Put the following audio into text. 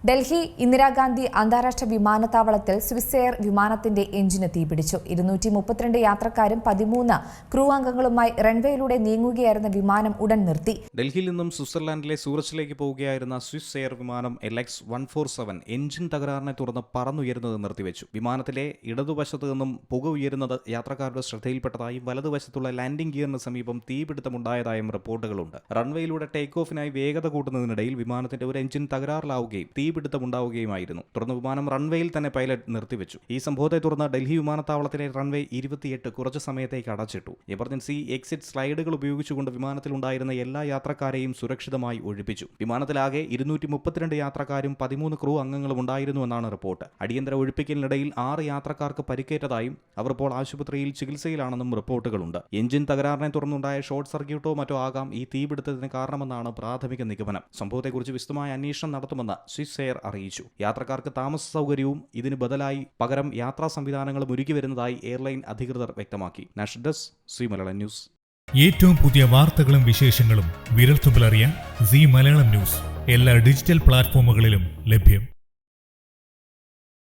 ഡൽഹി ഇന്ദിരാഗാന്ധി അന്താരാഷ്ട്ര വിമാനത്താവളത്തിൽ Swiss air വിമാനത്തിന്റെ എഞ്ചിന് തീപിടിച്ചു. 232 യാത്രക്കാരും 13 ക്രൂ അംഗങ്ങളുമായി റൺവേയിലൂടെ നീങ്ങുകയായിരുന്ന വിമാനം ഉടൻ നിർത്തി. ഡൽഹിയിൽ നിന്നും സ്വിറ്റ്സർലാൻഡിലെ സൂറച്ചിലേക്ക് പോവുകയായിരുന്ന സ്വിസ് എയർ വിമാനം LX-147 എഞ്ചിൻ തകരാറിനെ തുടർന്ന് പറന്നുയരുന്നത് നിർത്തിവെച്ചു. വിമാനത്തിലെ ഇടതുവശത്തു നിന്നും പുക ഉയരുന്നത് യാത്രക്കാരുടെ ശ്രദ്ധയിൽപ്പെട്ടതായും വലതുവശത്തുള്ള ലാൻഡിംഗ് ഗിയറിന് സമീപം തീപിടുത്തമുണ്ടായതായും റിപ്പോർട്ടുകളുണ്ട്. റൺവേയിലൂടെ ടേക്ക് ഓഫിനായി വേഗത കൂട്ടുന്നതിനിടയിൽ വിമാനത്തിന്റെ ഒരു എഞ്ചിൻ തകരാറിലാവുകയും തീപിടുത്തമുണ്ടാവുകയായിരുന്നു. തുടർന്ന് വിമാനം റൺവേയിൽ തന്നെ പൈലറ്റ് നിർത്തിവെച്ചു. ഈ സംഭവത്തെ തുടർന്ന് ഡൽഹി വിമാനത്താവളത്തിലെ റൺവേ 28 കുറച്ചു സമയത്തേക്ക് അടച്ചിട്ടു. എമർജൻസി എക്സിറ്റ് സ്ലൈഡുകൾ ഉപയോഗിച്ചുകൊണ്ട് വിമാനത്തിലുണ്ടായിരുന്ന എല്ലാ യാത്രക്കാരെയും സുരക്ഷിതമായി ഒഴിപ്പിച്ചു. വിമാനത്തിലാകെ 232 യാത്രക്കാരും 13 ക്രൂ അംഗങ്ങളും ഉണ്ടായിരുന്നുവെന്നാണ് റിപ്പോർട്ട്. അടിയന്തര ഒഴിപ്പിക്കലിനിടയിൽ 6 യാത്രക്കാർക്ക് പരിക്കേറ്റതായും അവർ ഇപ്പോൾ ആശുപത്രിയിൽ ചികിത്സയിലാണെന്നും റിപ്പോർട്ടുകളുണ്ട്. എഞ്ചിൻ തകരാറിനെ തുടർന്നുണ്ടായ ഷോർട്ട് സർക്യൂട്ടോ മറ്റോ ആകാം ഈ തീപിടുത്തത്തിന് കാരണമെന്നാണ് പ്രാഥമിക നിഗമനം. സംഭവത്തെക്കുറിച്ച് വിശദമായ അന്വേഷണം നടത്തുമെന്ന് സ്വിസ് എയർ അറിയിച്ചു. യാത്രക്കാർക്ക് താമസ സൗകര്യവും ഇതിന് ബദലായി പകരം യാത്രാ സംവിധാനങ്ങളും ഒരുക്കി വരുന്നതായി എയർലൈൻ അധികൃതർ വ്യക്തമാക്കി. National desk, C Malayalam news. ഏറ്റവും പുതിയ വാർത്തകളും വിശേഷങ്ങളും വിരൽത്തുമ്പിലറിയാൻ സി മലയാളം ന്യൂസ് എല്ലാ ഡിജിറ്റൽ പ്ലാറ്റ്ഫോമുകളിലും ലഭ്യം.